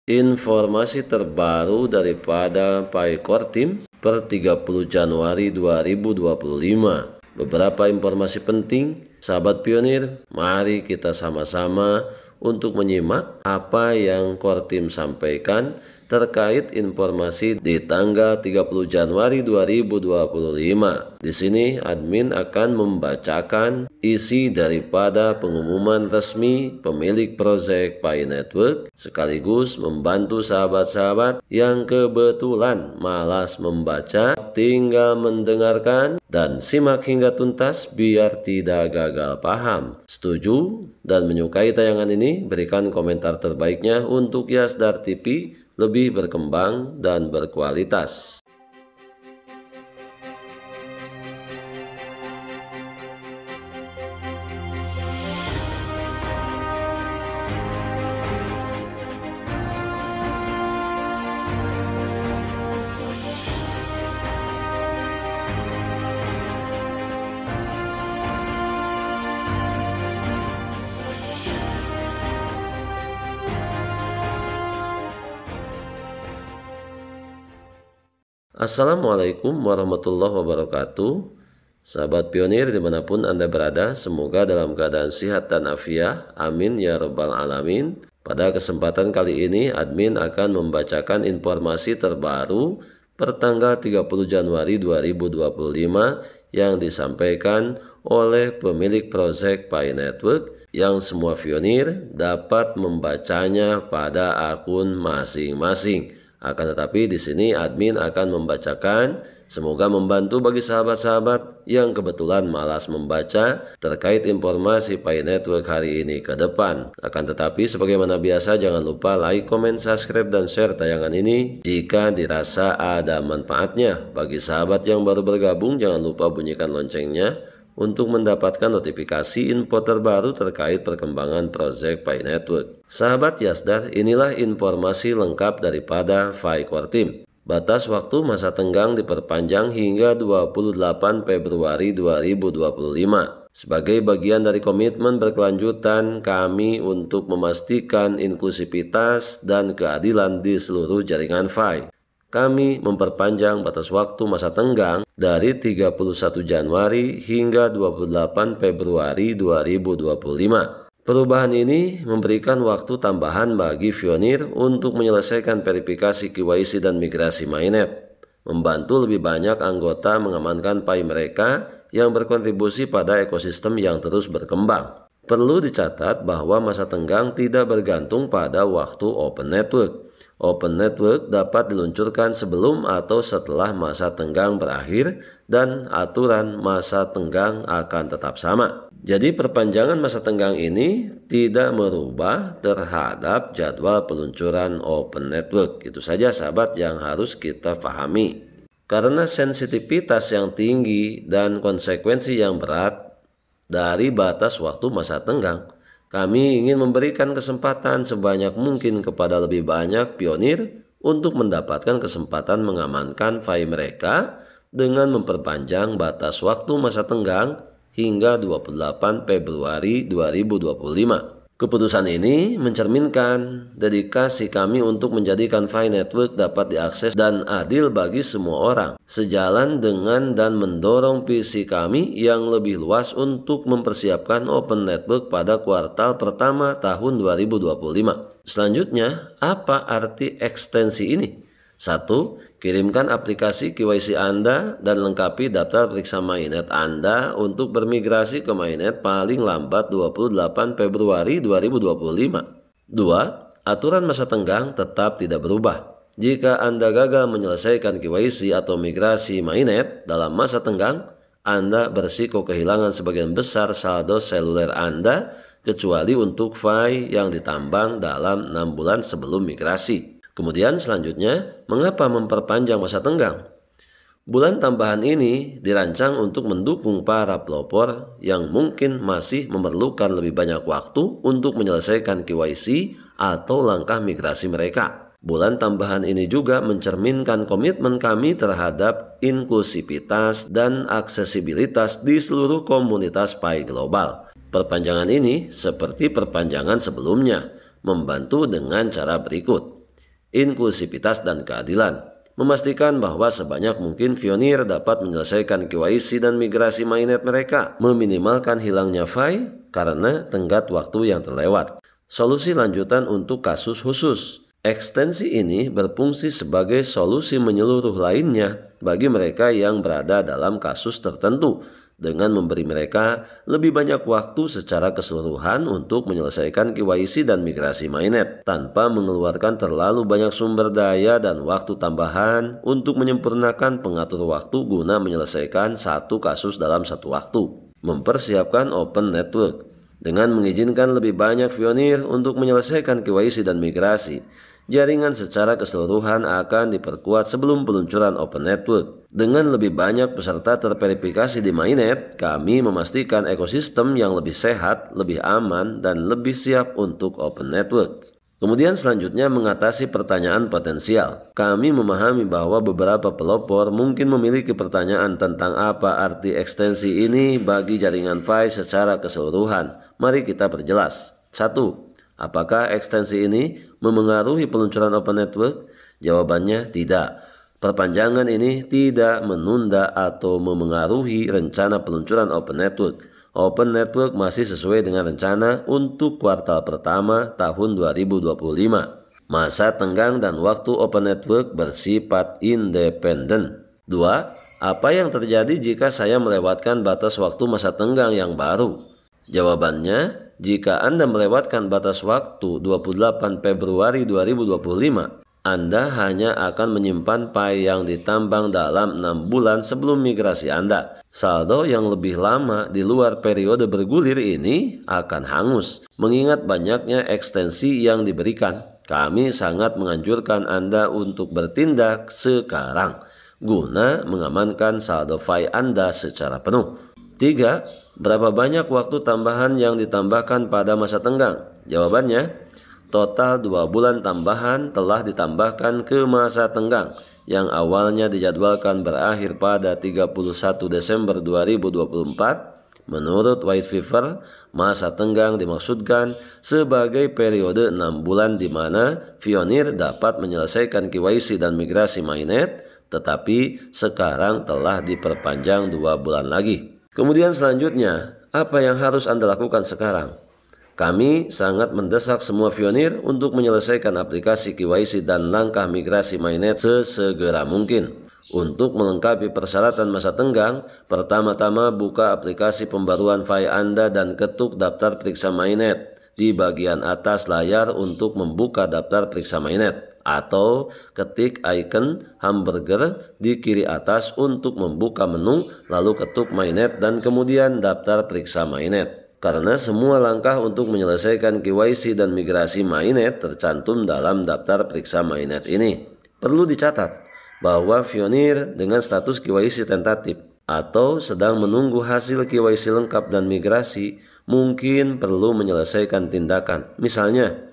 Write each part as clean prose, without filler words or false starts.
Informasi terbaru daripada Pai Kortim per 30 Januari 2025. Beberapa informasi penting, sahabat pionir, mari kita sama-sama untuk menyimak apa yang Kortim sampaikan terkait informasi di tanggal 30 Januari 2025. Di sini admin akan membacakan isi daripada pengumuman resmi pemilik proyek Pai Network, sekaligus membantu sahabat-sahabat yang kebetulan malas membaca, tinggal mendengarkan dan simak hingga tuntas biar tidak gagal paham. Setuju dan menyukai tayangan ini? Berikan komentar terbaiknya untuk Yasdar TV lebih berkembang dan berkualitas. Assalamualaikum warahmatullahi wabarakatuh. Sahabat pionir dimanapun Anda berada, semoga dalam keadaan sehat dan afiat. Amin ya rabbal alamin. Pada kesempatan kali ini admin akan membacakan informasi terbaru per tanggal 30 Januari 2025 yang disampaikan oleh pemilik proyek Pai Network yang semua pionir dapat membacanya pada akun masing-masing. Akan tetapi di sini admin akan membacakan, semoga membantu bagi sahabat-sahabat yang kebetulan malas membaca terkait informasi Pai Network hari ini ke depan. Akan tetapi sebagaimana biasa jangan lupa like, comment, subscribe, dan share tayangan ini jika dirasa ada manfaatnya. Bagi sahabat yang baru bergabung jangan lupa bunyikan loncengnya untuk mendapatkan notifikasi info terbaru terkait perkembangan proyek Pai Network. Sahabat Yasdar, inilah informasi lengkap daripada Pai Kortim. Batas waktu masa tenggang diperpanjang hingga 28 Februari 2025. Sebagai bagian dari komitmen berkelanjutan kami untuk memastikan inklusivitas dan keadilan di seluruh jaringan Pai, kami memperpanjang batas waktu masa tenggang dari 31 Januari hingga 28 Februari 2025. Perubahan ini memberikan waktu tambahan bagi pionir untuk menyelesaikan verifikasi KYC dan migrasi mainnet, membantu lebih banyak anggota mengamankan Pai mereka yang berkontribusi pada ekosistem yang terus berkembang. Perlu dicatat bahwa masa tenggang tidak bergantung pada waktu Open Network. Open Network dapat diluncurkan sebelum atau setelah masa tenggang berakhir dan aturan masa tenggang akan tetap sama. Jadi perpanjangan masa tenggang ini tidak merubah terhadap jadwal peluncuran Open Network. Itu saja sahabat yang harus kita pahami. Karena sensitivitas yang tinggi dan konsekuensi yang berat dari batas waktu masa tenggang, kami ingin memberikan kesempatan sebanyak mungkin kepada lebih banyak pionir untuk mendapatkan kesempatan mengamankan Pai mereka dengan memperpanjang batas waktu masa tenggang hingga 28 Februari 2025. Keputusan ini mencerminkan dedikasi kami untuk menjadikan Pai Network dapat diakses dan adil bagi semua orang, sejalan dengan dan mendorong visi kami yang lebih luas untuk mempersiapkan Open Network pada kuartal pertama tahun 2025. Selanjutnya, apa arti ekstensi ini? 1. Kirimkan aplikasi KYC Anda dan lengkapi daftar periksa mainnet Anda untuk bermigrasi ke mainnet paling lambat 28 Februari 2025. 2. Aturan masa tenggang tetap tidak berubah. Jika Anda gagal menyelesaikan KYC atau migrasi mainnet dalam masa tenggang, Anda berisiko kehilangan sebagian besar saldo seluler Anda kecuali untuk Pai yang ditambang dalam 6 bulan sebelum migrasi. Kemudian selanjutnya, mengapa memperpanjang masa tenggang? Bulan tambahan ini dirancang untuk mendukung para pelopor yang mungkin masih memerlukan lebih banyak waktu untuk menyelesaikan KYC atau langkah migrasi mereka. Bulan tambahan ini juga mencerminkan komitmen kami terhadap inklusivitas dan aksesibilitas di seluruh komunitas Pai global. Perpanjangan ini seperti perpanjangan sebelumnya, membantu dengan cara berikut. inklusivitas dan keadilan. Memastikan bahwa sebanyak mungkin pionir dapat menyelesaikan KYC dan migrasi mainnet mereka, meminimalkan hilangnya file karena tenggat waktu yang terlewat. Solusi lanjutan untuk kasus khusus. Ekstensi ini berfungsi sebagai solusi menyeluruh lainnya bagi mereka yang berada dalam kasus tertentu, dengan memberi mereka lebih banyak waktu secara keseluruhan untuk menyelesaikan KYC dan migrasi mainnet tanpa mengeluarkan terlalu banyak sumber daya dan waktu tambahan untuk menyempurnakan pengatur waktu guna menyelesaikan satu kasus dalam satu waktu. Mempersiapkan Open Network dengan mengizinkan lebih banyak pionir untuk menyelesaikan KYC dan migrasi. Jaringan secara keseluruhan akan diperkuat sebelum peluncuran Open Network. Dengan lebih banyak peserta terverifikasi di mainnet, kami memastikan ekosistem yang lebih sehat, lebih aman, dan lebih siap untuk Open Network. Kemudian selanjutnya mengatasi pertanyaan potensial. Kami memahami bahwa beberapa pelopor mungkin memiliki pertanyaan tentang apa arti ekstensi ini bagi jaringan Fi secara keseluruhan. Mari kita perjelas. 1. Apakah ekstensi ini memengaruhi peluncuran Open Network? Jawabannya tidak. Perpanjangan ini tidak menunda atau memengaruhi rencana peluncuran Open Network. Open Network masih sesuai dengan rencana untuk kuartal pertama tahun 2025. Masa tenggang dan waktu Open Network bersifat independen. 2. Apa yang terjadi jika saya melewatkan batas waktu masa tenggang yang baru? Jawabannya, jika Anda melewatkan batas waktu 28 Februari 2025, Anda hanya akan menyimpan Pi yang ditambang dalam 6 bulan sebelum migrasi Anda. Saldo yang lebih lama di luar periode bergulir ini akan hangus. Mengingat banyaknya ekstensi yang diberikan, kami sangat menganjurkan Anda untuk bertindak sekarang guna mengamankan saldo Pi Anda secara penuh. 3. Berapa banyak waktu tambahan yang ditambahkan pada masa tenggang? Jawabannya, total 2 bulan tambahan telah ditambahkan ke masa tenggang yang awalnya dijadwalkan berakhir pada 31 Desember 2024. Menurut White Paper, masa tenggang dimaksudkan sebagai periode 6 bulan di mana pionir dapat menyelesaikan KYC dan migrasi mainnet, tetapi sekarang telah diperpanjang 2 bulan lagi. Kemudian selanjutnya, apa yang harus Anda lakukan sekarang? Kami sangat mendesak semua pionir untuk menyelesaikan aplikasi KYC dan langkah migrasi mainnet sesegera mungkin. Untuk melengkapi persyaratan masa tenggang, pertama-tama buka aplikasi pembaruan Fi Anda dan ketuk daftar periksa mainnet di bagian atas layar untuk membuka daftar periksa mainnet. Atau ketik icon hamburger di kiri atas untuk membuka menu, lalu ketuk mainnet dan kemudian daftar periksa mainnet. Karena semua langkah untuk menyelesaikan KYC dan migrasi mainnet tercantum dalam daftar periksa mainnet ini. Perlu dicatat bahwa pionir dengan status KYC tentatif atau sedang menunggu hasil KYC lengkap dan migrasi mungkin perlu menyelesaikan tindakan. Misalnya,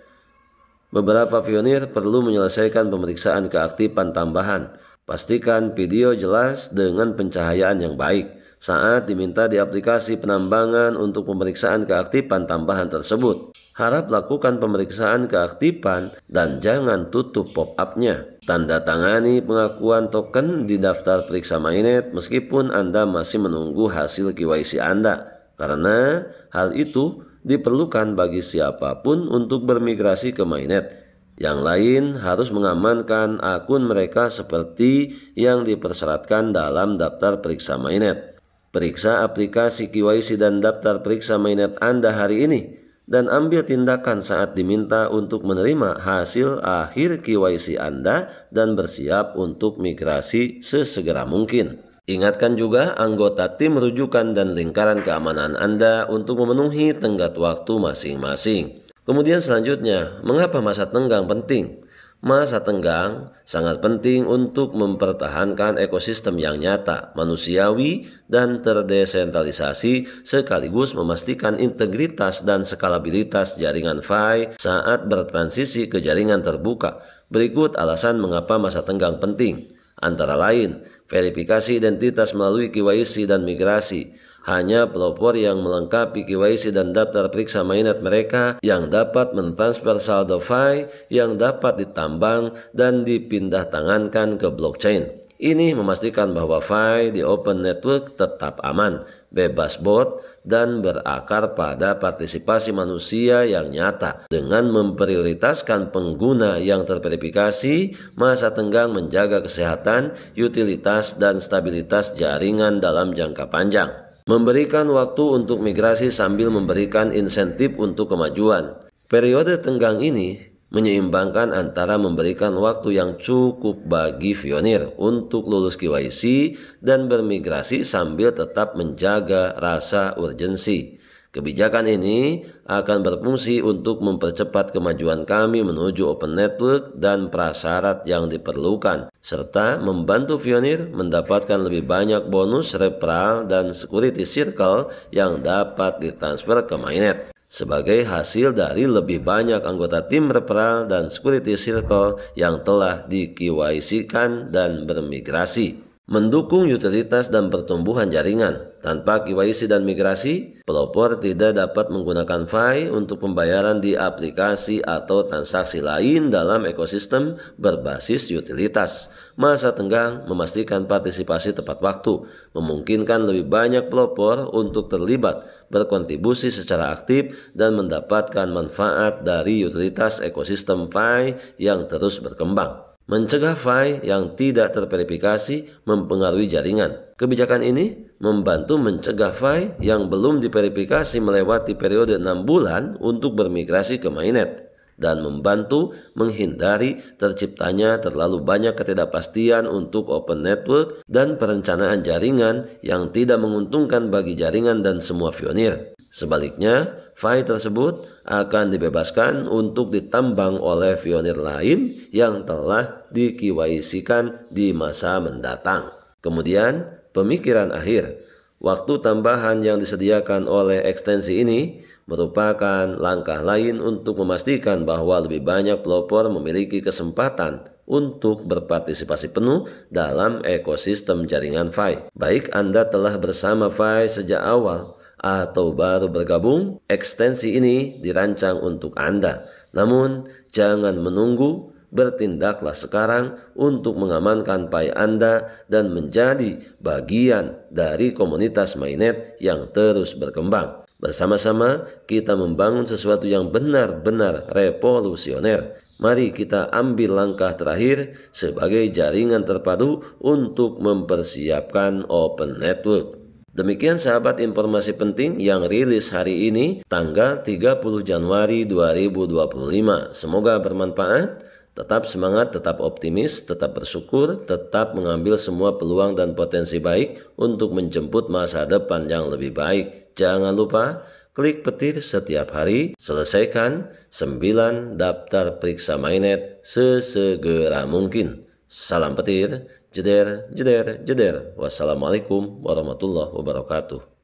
beberapa pionir perlu menyelesaikan pemeriksaan keaktifan tambahan. Pastikan video jelas dengan pencahayaan yang baik saat diminta di aplikasi penambangan untuk pemeriksaan keaktifan tambahan tersebut. Harap lakukan pemeriksaan keaktifan dan jangan tutup pop-up-nya. Tanda tangani pengakuan token di daftar periksa mainnet meskipun Anda masih menunggu hasil KYC Anda, karena hal itu diperlukan bagi siapapun untuk bermigrasi ke mainnet. Yang lain harus mengamankan akun mereka seperti yang dipersyaratkan dalam daftar periksa mainnet. Periksa aplikasi KYC dan daftar periksa mainnet Anda hari ini dan ambil tindakan saat diminta untuk menerima hasil akhir KYC Anda dan bersiap untuk migrasi sesegera mungkin. Ingatkan juga anggota tim rujukan dan lingkaran keamanan Anda untuk memenuhi tenggat waktu masing-masing. Kemudian selanjutnya, mengapa masa tenggang penting? Masa tenggang sangat penting untuk mempertahankan ekosistem yang nyata, manusiawi, dan terdesentralisasi sekaligus memastikan integritas dan skalabilitas jaringan Fi saat bertransisi ke jaringan terbuka. Berikut alasan mengapa masa tenggang penting. Antara lain, verifikasi identitas melalui KYC dan migrasi. Hanya pelopor yang melengkapi KYC dan daftar periksa mainnet mereka yang dapat mentransfer saldo Fi yang dapat ditambang dan dipindah tangankan ke blockchain. Ini memastikan bahwa Fi di Open Network tetap aman, bebas bot, dan berakar pada partisipasi manusia yang nyata. Dengan memprioritaskan pengguna yang terverifikasi, masa tenggang menjaga kesehatan, utilitas, dan stabilitas jaringan dalam jangka panjang. Memberikan waktu untuk migrasi sambil memberikan insentif untuk kemajuan. Periode tenggang ini menyeimbangkan antara memberikan waktu yang cukup bagi pionir untuk lulus KYC dan bermigrasi sambil tetap menjaga rasa urgensi. Kebijakan ini akan berfungsi untuk mempercepat kemajuan kami menuju open network dan prasyarat yang diperlukan, serta membantu pionir mendapatkan lebih banyak bonus referral dan security circle yang dapat ditransfer ke mainnet. Sebagai hasil dari lebih banyak anggota tim referral dan security circle yang telah di-KYC-kan dan bermigrasi. Mendukung utilitas dan pertumbuhan jaringan. Tanpa KYC dan migrasi, pelopor tidak dapat menggunakan Fi untuk pembayaran di aplikasi atau transaksi lain dalam ekosistem berbasis utilitas. Masa tenggang memastikan partisipasi tepat waktu, memungkinkan lebih banyak pelopor untuk terlibat, berkontribusi secara aktif, dan mendapatkan manfaat dari utilitas ekosistem Fi yang terus berkembang. Mencegah Fi yang tidak terverifikasi mempengaruhi jaringan. Kebijakan ini membantu mencegah Fi yang belum diverifikasi melewati periode 6 bulan untuk bermigrasi ke mainnet dan membantu menghindari terciptanya terlalu banyak ketidakpastian untuk open network dan perencanaan jaringan yang tidak menguntungkan bagi jaringan dan semua pionir. Sebaliknya, Fi tersebut akan dibebaskan untuk ditambang oleh pionir lain yang telah di-KYC-kan di masa mendatang. Kemudian, pemikiran akhir. Waktu tambahan yang disediakan oleh ekstensi ini merupakan langkah lain untuk memastikan bahwa lebih banyak pelopor memiliki kesempatan untuk berpartisipasi penuh dalam ekosistem jaringan Fi. Baik Anda telah bersama Fi sejak awal atau baru bergabung, ekstensi ini dirancang untuk Anda. Namun, jangan menunggu, bertindaklah sekarang untuk mengamankan Pi Anda dan menjadi bagian dari komunitas mainnet yang terus berkembang. Bersama-sama kita membangun sesuatu yang benar-benar revolusioner. Mari kita ambil langkah terakhir sebagai jaringan terpadu untuk mempersiapkan open network. Demikian sahabat informasi penting yang rilis hari ini tanggal 30 Januari 2025. Semoga bermanfaat. Tetap semangat, tetap optimis, tetap bersyukur, tetap mengambil semua peluang dan potensi baik untuk menjemput masa depan yang lebih baik. Jangan lupa klik petir setiap hari, selesaikan 9 daftar periksa mainnet sesegera mungkin. Salam petir. Jeder, jeder, jeder. Wassalamualaikum warahmatullahi wabarakatuh.